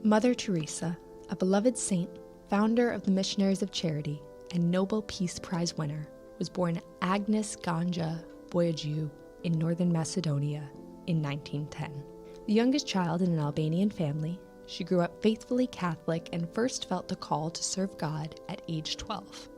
Mother Teresa, a beloved saint, founder of the Missionaries of Charity, and Nobel Peace Prize winner, was born Agnes Ganja Boiagiu in northern Macedonia in 1910. The youngest child in an Albanian family, she grew up faithfully Catholic and first felt the call to serve God at age 12.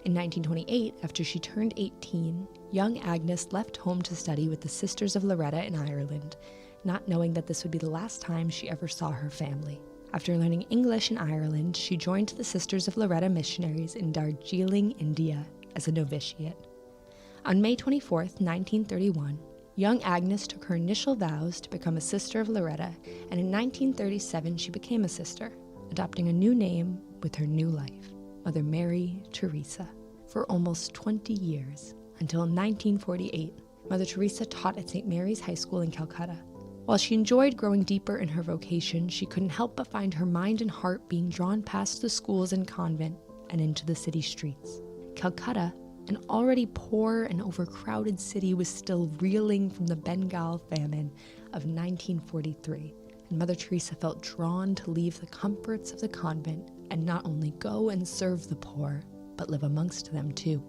In 1928, after she turned 18, young Agnes left home to study with the Sisters of Loretta in Ireland, not knowing that this would be the last time she ever saw her family. After learning English in Ireland, she joined the Sisters of Loretta missionaries in Darjeeling, India, as a novitiate. On May 24, 1931, young Agnes took her initial vows to become a Sister of Loretta, and in 1937 she became a sister, adopting a new name with her new life, Mother Mary Teresa. For almost 20 years, until 1948, Mother Teresa taught at St. Mary's High School in Calcutta. While she enjoyed growing deeper in her vocation, she couldn't help but find her mind and heart being drawn past the schools and convent and into the city streets. Calcutta, an already poor and overcrowded city, was still reeling from the Bengal famine of 1943, and Mother Teresa felt drawn to leave the comforts of the convent and not only go and serve the poor, but live amongst them too.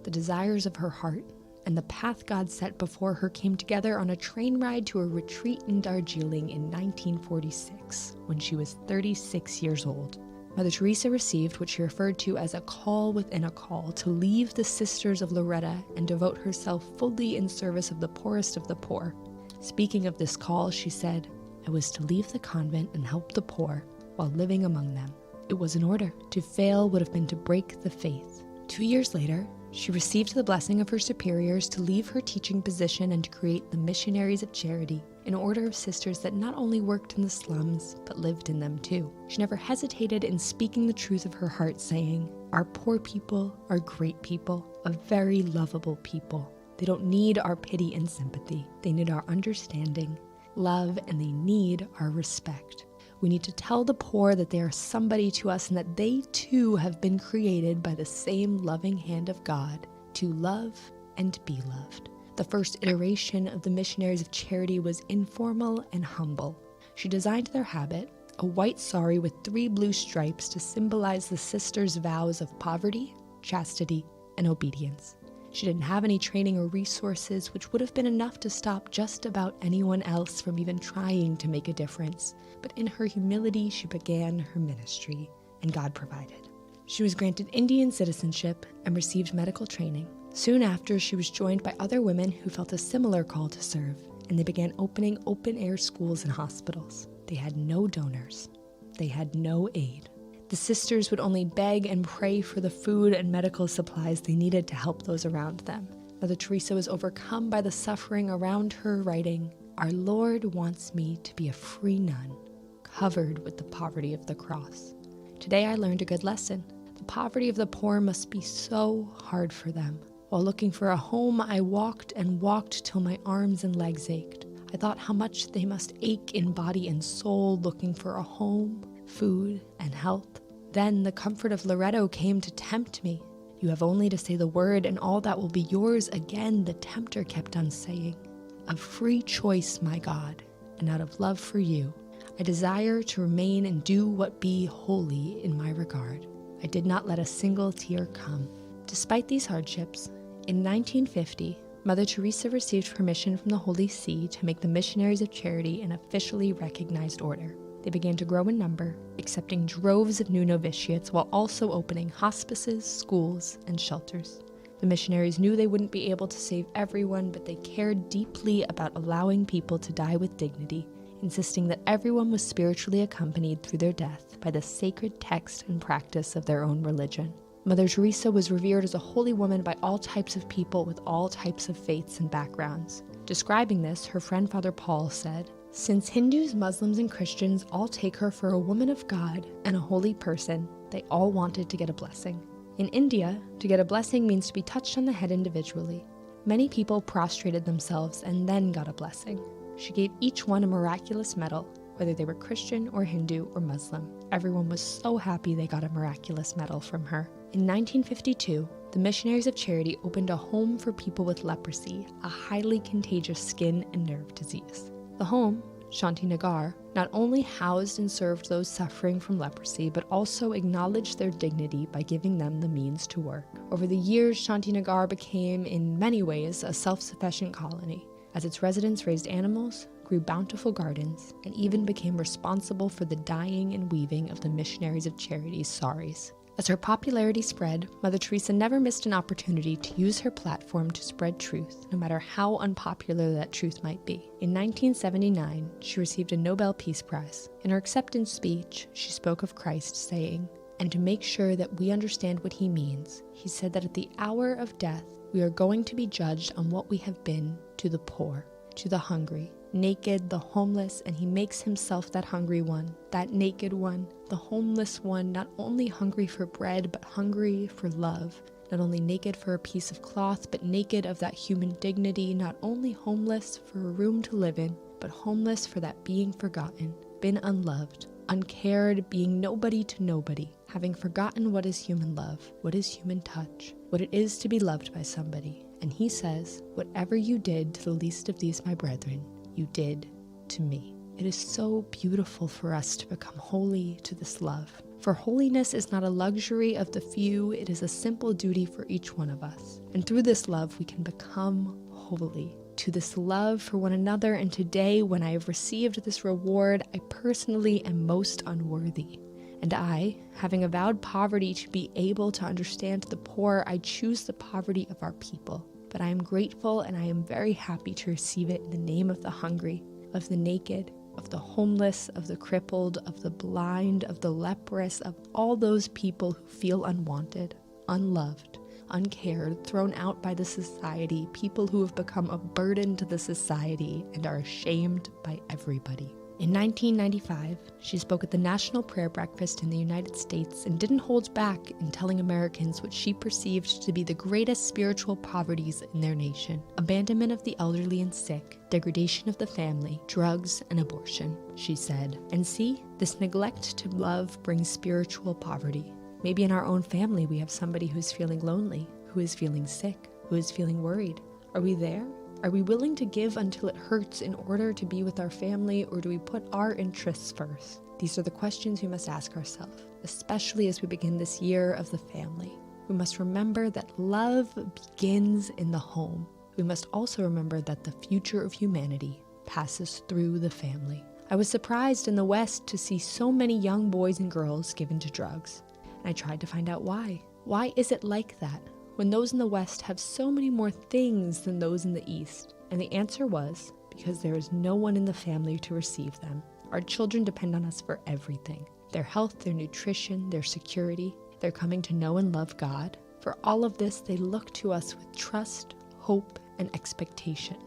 The desires of her heart and the path God set before her came together on a train ride to a retreat in Darjeeling in 1946, when she was 36 years old. Mother Teresa received what she referred to as a call within a call to leave the Sisters of Loretta and devote herself fully in service of the poorest of the poor. Speaking of this call, she said, "I was to leave the convent and help the poor while living among them. It was an order. To fail would have been to break the faith." 2 years later, she received the blessing of her superiors to leave her teaching position and to create the Missionaries of Charity, an order of sisters that not only worked in the slums, but lived in them too. She never hesitated in speaking the truth of her heart, saying, "Our poor people are great people, a very lovable people. They don't need our pity and sympathy. They need our understanding, love, and they need our respect. We need to tell the poor that they are somebody to us and that they too have been created by the same loving hand of God to love and be loved." The first iteration of the Missionaries of Charity was informal and humble. She designed their habit, a white sari with 3 blue stripes to symbolize the sisters' vows of poverty, chastity, and obedience. She didn't have any training or resources, which would have been enough to stop just about anyone else from even trying to make a difference. But in her humility, she began her ministry, and God provided. She was granted Indian citizenship and received medical training. Soon after, she was joined by other women who felt a similar call to serve, and they began opening open-air schools and hospitals. They had no donors. They had no aid. The sisters would only beg and pray for the food and medical supplies they needed to help those around them. Mother Teresa was overcome by the suffering around her, writing, "Our Lord wants me to be a free nun, covered with the poverty of the cross. Today I learned a good lesson. The poverty of the poor must be so hard for them. While looking for a home, I walked and walked till my arms and legs ached. I thought how much they must ache in body and soul looking for a home, food, and health. Then the comfort of Loretto came to tempt me. You have only to say the word and all that will be yours again," the tempter kept on saying. "Of free choice, my God, and out of love for you, I desire to remain and do what be holy in my regard. I did not let a single tear come." Despite these hardships, in 1950, Mother Teresa received permission from the Holy See to make the Missionaries of Charity an officially recognized order. They began to grow in number, accepting droves of new novitiates while also opening hospices, schools, and shelters. The missionaries knew they wouldn't be able to save everyone, but they cared deeply about allowing people to die with dignity, insisting that everyone was spiritually accompanied through their death by the sacred text and practice of their own religion. Mother Teresa was revered as a holy woman by all types of people with all types of faiths and backgrounds. Describing this, her friend Father Paul said, "Since Hindus, Muslims, and Christians all take her for a woman of God and a holy person, they all wanted to get a blessing. In India, to get a blessing means to be touched on the head individually. Many people prostrated themselves and then got a blessing. She gave each one a miraculous medal, whether they were Christian or Hindu or Muslim. Everyone was so happy they got a miraculous medal from her." In 1952, the Missionaries of Charity opened a home for people with leprosy, a highly contagious skin and nerve disease. The home, Shantinagar, not only housed and served those suffering from leprosy, but also acknowledged their dignity by giving them the means to work. Over the years, Shantinagar became, in many ways, a self-sufficient colony, as its residents raised animals, grew bountiful gardens, and even became responsible for the dyeing and weaving of the Missionaries of Charity's saris. As her popularity spread, Mother Teresa never missed an opportunity to use her platform to spread truth, no matter how unpopular that truth might be. In 1979, she received a Nobel Peace Prize. In her acceptance speech, she spoke of Christ, saying, "And to make sure that we understand what he means, he said that at the hour of death, we are going to be judged on what we have been to the poor, to the hungry, naked, the homeless, and he makes himself that hungry one, that naked one, the homeless one, not only hungry for bread, but hungry for love, not only naked for a piece of cloth, but naked of that human dignity, not only homeless for a room to live in, but homeless for that being forgotten, been unloved, uncared, being nobody to nobody, having forgotten what is human love, what is human touch, what it is to be loved by somebody." And he says, "Whatever you did to the least of these, my brethren, you did to me." It is so beautiful for us to become holy to this love. For holiness is not a luxury of the few, it is a simple duty for each one of us. And through this love, we can become holy. To this love for one another, and today, when I have received this reward, I personally am most unworthy. And I, having avowed poverty to be able to understand the poor, I choose the poverty of our people. But I am grateful and I am very happy to receive it in the name of the hungry, of the naked, of the homeless, of the crippled, of the blind, of the leprous, of all those people who feel unwanted, unloved, uncared, thrown out by the society, people who have become a burden to the society and are ashamed by everybody. In 1995, she spoke at the National Prayer Breakfast in the United States and didn't hold back in telling Americans what she perceived to be the greatest spiritual poverties in their nation: abandonment of the elderly and sick, degradation of the family, drugs, and abortion. She said, "And see, this neglect to love brings spiritual poverty. Maybe in our own family we have somebody who's feeling lonely, who is feeling sick, who is feeling worried. Are we there? Are we willing to give until it hurts in order to be with our family, or do we put our interests first?" These are the questions we must ask ourselves, especially as we begin this year of the family. We must remember that love begins in the home. We must also remember that the future of humanity passes through the family. I was surprised in the West to see so many young boys and girls given to drugs, and I tried to find out why. Why is it like that, when those in the West have so many more things than those in the East? And the answer was, because there is no one in the family to receive them. Our children depend on us for everything: their health, their nutrition, their security, their coming to know and love God. For all of this, they look to us with trust, hope, and expectation.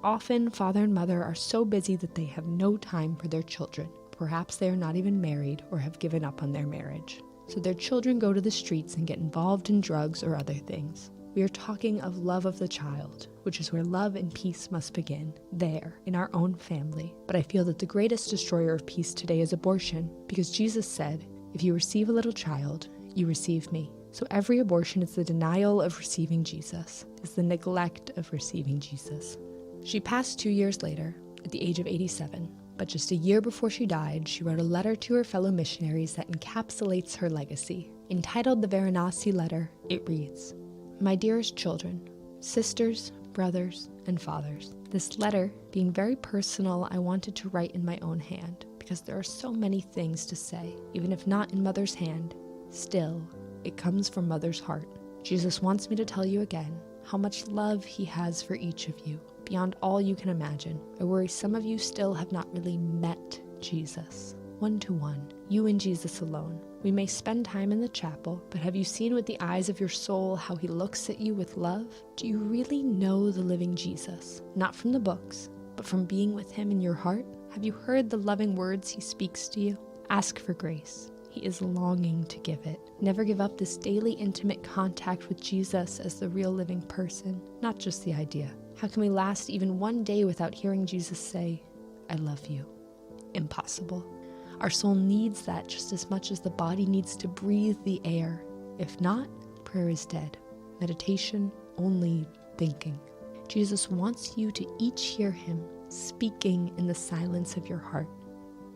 Often, father and mother are so busy that they have no time for their children. Perhaps they are not even married or have given up on their marriage. So their children go to the streets and get involved in drugs or other things. We are talking of love of the child, which is where love and peace must begin, there, in our own family. But I feel that the greatest destroyer of peace today is abortion, because Jesus said, "If you receive a little child, you receive me." So every abortion is the denial of receiving Jesus, is the neglect of receiving Jesus. She passed 2 years later, at the age of 87. But just a year before she died, she wrote a letter to her fellow missionaries that encapsulates her legacy. Entitled the Varanasi Letter, it reads, "My dearest children, sisters, brothers, and fathers, this letter, being very personal, I wanted to write in my own hand, because there are so many things to say. Even if not in Mother's hand, still, it comes from Mother's heart. Jesus wants me to tell you again how much love he has for each of you, beyond all you can imagine. I worry some of you still have not really met Jesus, one-to-one, you and Jesus alone. We may spend time in the chapel, but have you seen with the eyes of your soul how he looks at you with love? Do you really know the living Jesus? Not from the books, but from being with him in your heart? Have you heard the loving words he speaks to you? Ask for grace. He is longing to give it. Never give up this daily intimate contact with Jesus as the real living person, not just the idea. How can we last even one day without hearing Jesus say, "I love you"? Impossible. Our soul needs that just as much as the body needs to breathe the air. If not, prayer is dead. Meditation, only thinking. Jesus wants you to each hear him speaking in the silence of your heart.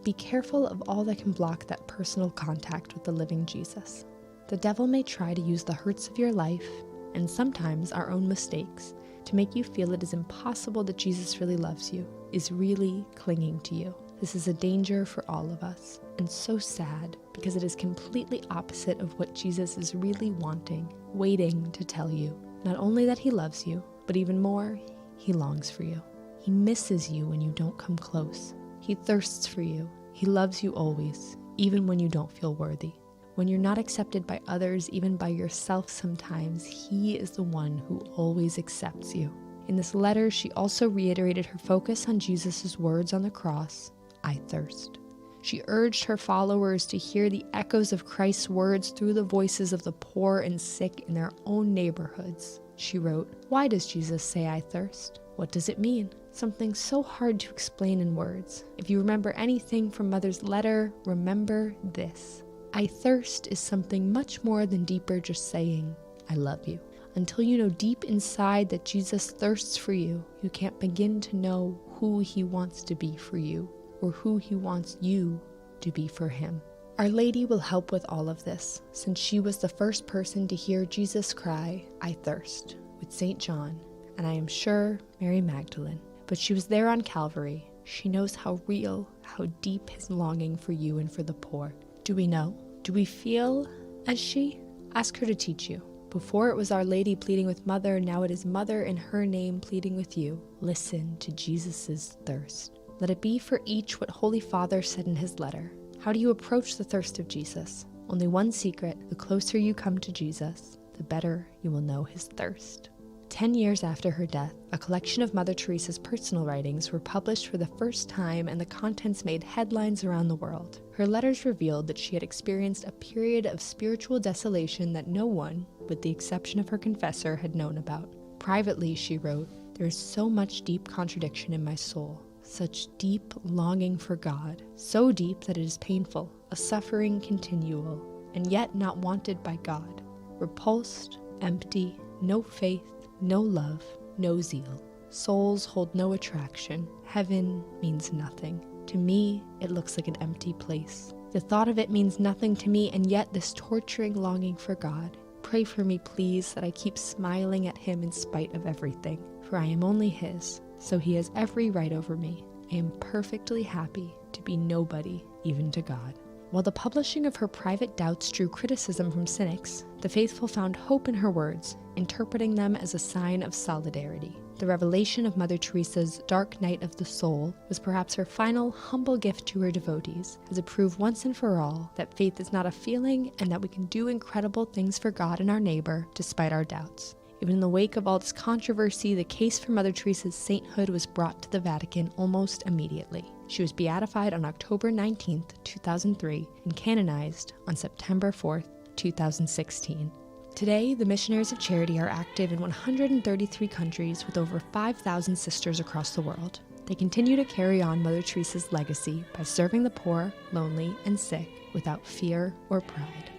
Be careful of all that can block that personal contact with the living Jesus. The devil may try to use the hurts of your life, and sometimes our own mistakes, to make you feel it is impossible that Jesus really loves you, is really clinging to you. This is a danger for all of us, and so sad because it is completely opposite of what Jesus is really wanting, waiting to tell you. Not only that he loves you, but even more, he longs for you. He misses you when you don't come close. He thirsts for you. He loves you always, even when you don't feel worthy. When you're not accepted by others, even by yourself sometimes, he is the one who always accepts you. In this letter, she also reiterated her focus on Jesus' words on the cross, "I thirst." She urged her followers to hear the echoes of Christ's words through the voices of the poor and sick in their own neighborhoods. She wrote, "Why does Jesus say I thirst? What does it mean? Something so hard to explain in words. If you remember anything from Mother's letter, remember this. I thirst is something much more than deeper just saying, I love you. Until you know deep inside that Jesus thirsts for you, you can't begin to know who he wants to be for you, or who he wants you to be for him." Our Lady will help with all of this, since she was the first person to hear Jesus cry, "I thirst," with St. John, and I am sure Mary Magdalene. But she was there on Calvary. She knows how real, how deep his longing for you and for the poor. Do we know? Do we feel as she? Ask her to teach you. Before it was Our Lady pleading with Mother, now it is Mother in her name pleading with you. Listen to Jesus' thirst. Let it be for each what Holy Father said in his letter. How do you approach the thirst of Jesus? Only one secret: the closer you come to Jesus, the better you will know his thirst. 10 years after her death, a collection of Mother Teresa's personal writings were published for the first time, and the contents made headlines around the world. Her letters revealed that she had experienced a period of spiritual desolation that no one, with the exception of her confessor, had known about. Privately, she wrote, "There is so much deep contradiction in my soul, such deep longing for God, so deep that it is painful, a suffering continual, and yet not wanted by God, repulsed, empty, no faith, no love, no zeal. Souls hold no attraction. Heaven means nothing. To me, it looks like an empty place. The thought of it means nothing to me, and yet this torturing longing for God. Pray for me, please, that I keep smiling at him in spite of everything, for I am only his, so he has every right over me. I am perfectly happy to be nobody, even to God." While the publishing of her private doubts drew criticism from cynics, the faithful found hope in her words, interpreting them as a sign of solidarity. The revelation of Mother Teresa's dark night of the soul was perhaps her final humble gift to her devotees, as it proved once and for all that faith is not a feeling and that we can do incredible things for God and our neighbor despite our doubts. Even in the wake of all this controversy, the case for Mother Teresa's sainthood was brought to the Vatican almost immediately. She was beatified on October 19th, 2003, and canonized on September 4th, 2016. Today, the Missionaries of Charity are active in 133 countries with over 5,000 sisters across the world. They continue to carry on Mother Teresa's legacy by serving the poor, lonely, and sick without fear or pride.